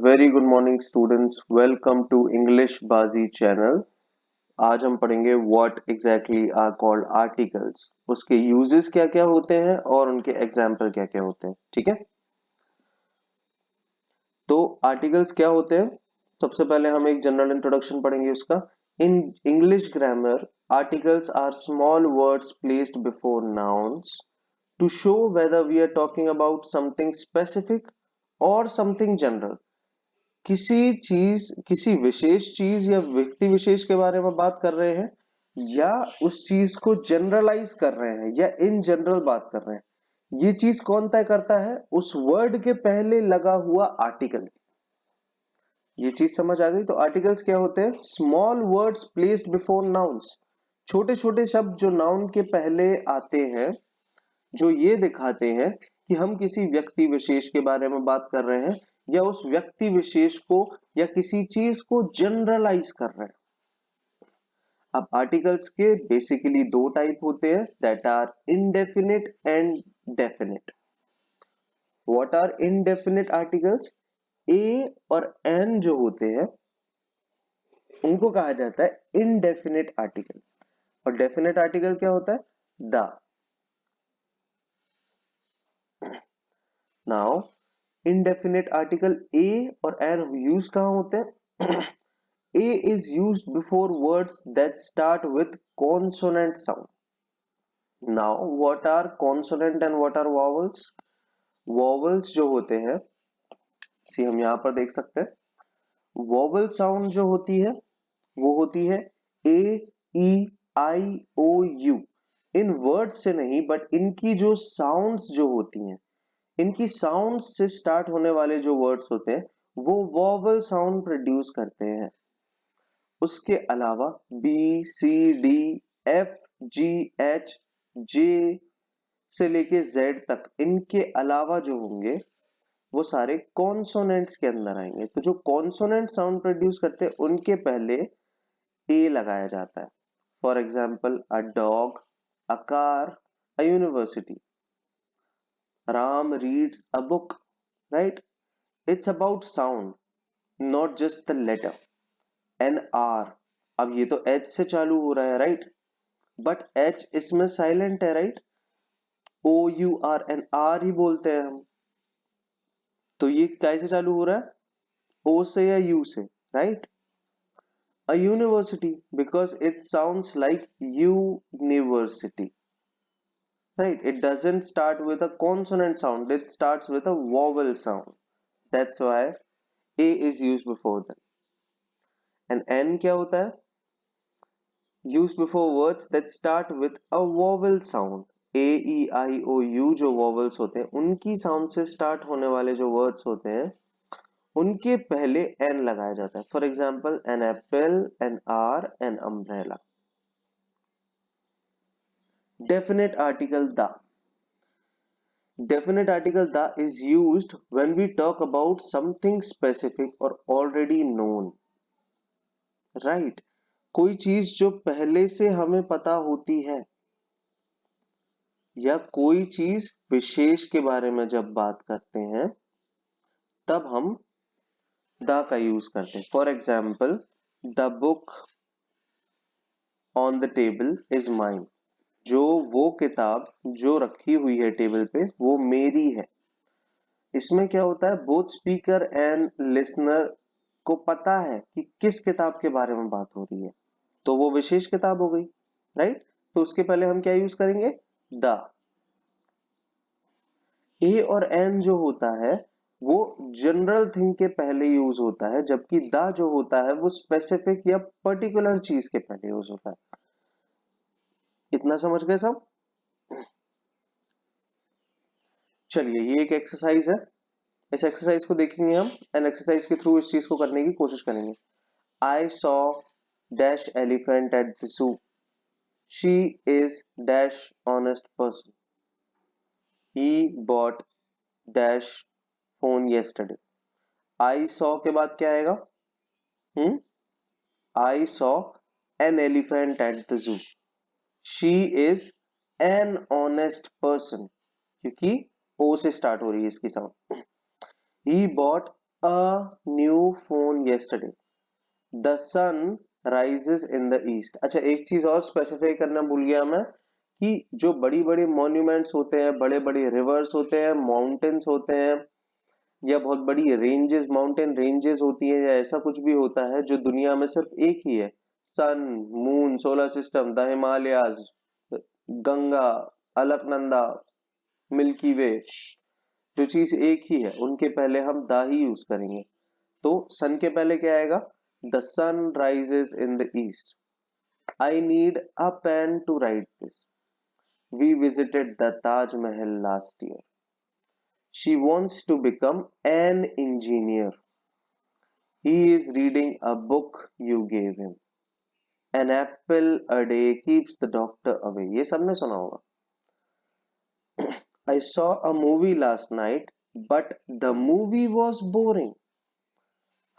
Very good morning students, welcome to English Baazi channel. आज हम पढ़ेंगे what exactly are called articles, उसके uses क्या क्या होते हैं और उनके एग्जाम्पल क्या क्या होते हैं। ठीक है, तो आर्टिकल्स क्या होते हैं, सबसे पहले हम एक जनरल इंट्रोडक्शन पढ़ेंगे उसका। In English grammar, articles are small words placed before nouns to show whether we are talking about something specific or something general। किसी विशेष चीज या व्यक्ति विशेष के बारे में बात कर रहे हैं या उस चीज को जनरलाइज कर रहे हैं या इन जनरल बात कर रहे हैं। ये चीज कौन तय करता है? उस वर्ड के पहले लगा हुआ आर्टिकल। ये चीज समझ आ गई? तो आर्टिकल्स क्या होते हैं? Small words placed before nouns, छोटे छोटे शब्द जो नाउन के पहले आते हैं, जो ये दिखाते हैं कि हम किसी व्यक्ति विशेष के बारे में बात कर रहे हैं या उस व्यक्ति विशेष को या किसी चीज को जनरलाइज कर रहे हैं। अब आर्टिकल्स के बेसिकली दो टाइप होते हैं, that are indefinite and definite. What are indefinite articles? A और एन जो होते हैं उनको कहा जाता है इनडेफिनिट आर्टिकल, और डेफिनिट आर्टिकल क्या होता है? The. Now indefinite article a और an यूज कहाँ होते हैं? a is used before words that start with consonant sound। now what are consonant and what are vowels? vowels जो होते हैं, सी हम यहाँ पर देख सकते हैं, vowel sound जो होती है वो होती है a e i o u। In words से नहीं, बट इनकी जो साउंड्स जो होती हैं, इनकी साउंड से स्टार्ट होने वाले जो वर्ड्स होते हैं वो वॉवल साउंड प्रोड्यूस करते हैं। उसके अलावा B C D F G H J से लेके जेड तक, इनके अलावा जो होंगे वो सारे कॉन्सोनेंट्स के अंदर आएंगे। तो जो कॉन्सोनेंट साउंड प्रोड्यूस करते हैं उनके पहले ए लगाया जाता है। For example a dog, a car, a university. Ram reads a book, right? It's about sound, not just the letter। N R, अब ये तो H से चालू हो रहा है, right? But H इसमें साइलेंट है, right? O U R N R ही बोलते हैं हम। तो ये कैसे चालू हो रहा है? O से या U से, right? A university, because it sounds like university, right? It doesn't start with a consonant sound, it starts with a vowel sound। That's why A is used before them। And N क्या होता है? Used before words that start with a vowel sound। A E I O U जो vowels होते हैं उनकी sound से start होने वाले जो वर्ड्स होते हैं उनके पहले N लगाया जाता है। For example an apple, an hour, an umbrella. Definite article the. Definite article the is used when we talk about something specific or already known, right? कोई चीज जो पहले से हमें पता होती है या कोई चीज विशेष के बारे में जब बात करते हैं तब हम द का यूज करते हैं। For example the book on the table is mine. जो वो किताब जो रखी हुई है टेबल पे वो मेरी है। इसमें क्या होता है, बोथ स्पीकर एंड लिसनर को पता है कि किस किताब के बारे में बात हो रही है, तो वो विशेष किताब हो गई, राइट? तो उसके पहले हम क्या यूज करेंगे? द। ए और एन जो होता है वो जनरल थिंग के पहले यूज होता है, जबकि द जो होता है वो स्पेसिफिक या पर्टिकुलर चीज के पहले यूज होता है। इतना समझ गए सब? चलिए, ये एक एक्सरसाइज है, इस एक्सरसाइज को देखेंगे हम एंड एक्सरसाइज के थ्रू इस चीज को करने की कोशिश करेंगे। I saw dash elephant at the zoo। She is dash honest person. He bought dash phone yesterday। I saw के बाद क्या आएगा? I saw an elephant at the zoo। She is an honest person, क्योंकि ओ से start हो रही है इसकी sound. He bought a new phone yesterday. The sun rises in the east. अच्छा, एक चीज और स्पेसिफाई करना भूल गया मैं कि जो बड़ी बड़ी मॉन्यूमेंट्स होते हैं, बड़े बड़े रिवर्स होते हैं, माउंटेन्स होते हैं, या बहुत बड़ी रेंजेस, माउंटेन रेंजेस होती है, या ऐसा कुछ भी होता है जो दुनिया में सिर्फ एक ही है, sun, moon, solar system, the Himalayas, Ganga, Alaknanda, Milky Way, जो चीज एक ही है उनके पहले हम द ही यूज करेंगे। तो सन के पहले क्या आएगा? The sun rises in the east. I need a pen to write this. We visited the Taj Mahal last year. She wants to become an engineer. He is reading a book you gave him. An apple a day keeps the doctor away. ये सबने सुना होगा। I saw a movie last night, but the movie was boring.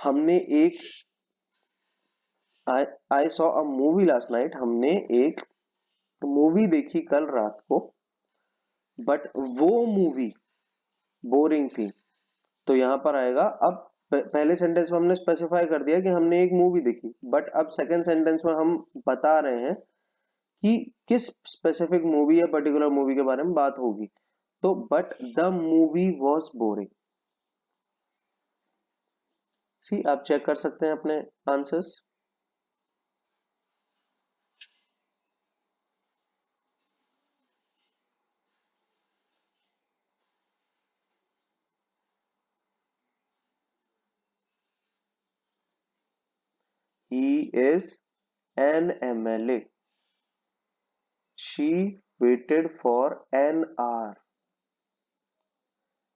हमने एक I, I saw a movie last night. हमने एक movie देखी कल रात को, बट वो मूवी बोरिंग थी। तो यहाँ पर आएगा, अब पहले सेंटेंस में हमने स्पेसिफाई कर दिया कि हमने एक मूवी देखी, बट अब सेकंड सेंटेंस में हम बता रहे हैं कि किस स्पेसिफिक मूवी या पर्टिकुलर मूवी के बारे में बात होगी। तो but the movie was boring. See, आप चेक कर सकते हैं अपने answers. He is an MLA. She waited for an hour.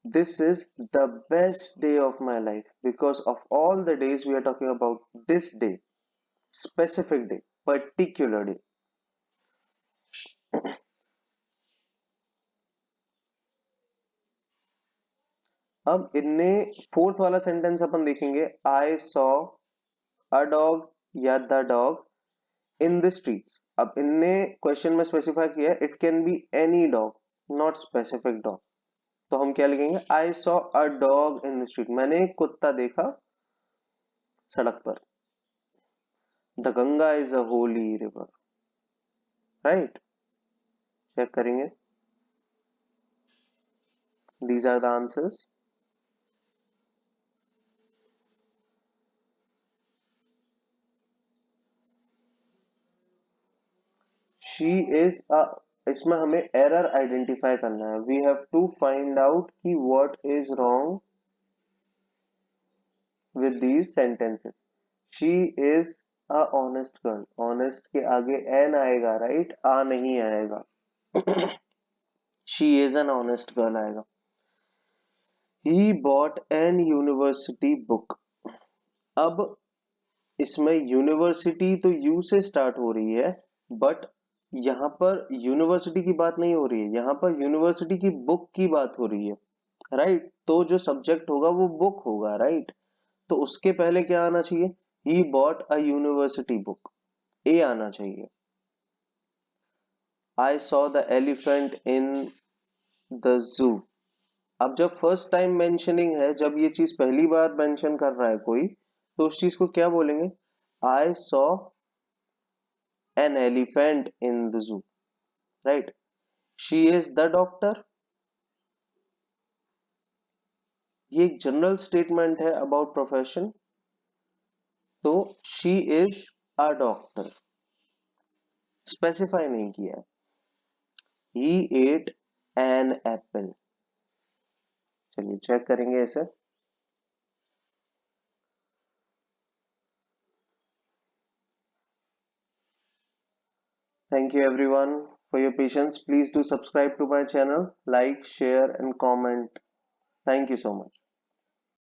This is the best day of my life because of all the days we are talking about this day, specific day, particular day. अब इनमें fourth वाला sentence अपन देखेंगे, I saw a dog या the dog in the streets. अब इनने question में specify किया it can be any dog, not specific dog. तो हम क्या लिखेंगे? I saw a dog in the street. मैंने एक कुत्ता देखा सड़क पर। The Ganga is a holy river. Right, check करेंगे। These are the answers. She is a, इसमें हमें एरर आइडेंटिफाई करना है। We have to find out कि what is wrong with these sentences. She is a honest girl. Honest के आगे n आएगा, right, आ नहीं आएगा। She is an honest girl आएगा। He bought an university book. अब इसमें यूनिवर्सिटी तो यू से स्टार्ट हो रही है, बट यहाँ पर यूनिवर्सिटी की बात नहीं हो रही है, यहाँ पर यूनिवर्सिटी की बुक की बात हो रही है। राइट, तो जो सब्जेक्ट होगा वो बुक होगा। राइट, तो उसके पहले क्या आना चाहिए? He bought a university book, a आना चाहिए। I saw the elephant in the zoo. अब जब फर्स्ट टाइम मेंशनिंग है, जब ये चीज पहली बार मेंशन कर रहा है कोई, तो उस चीज को क्या बोलेंगे? I saw an elephant in the जू। Right, she is the doctor, ये एक जनरल स्टेटमेंट है अबाउट प्रोफेशन, तो she is a doctor, specify नहीं किया। ही एट एन एप्पल। चलिए चेक करेंगे ऐसे। Thank you everyone for your patience. Please do subscribe to my channel, like, share and comment. Thank you so much.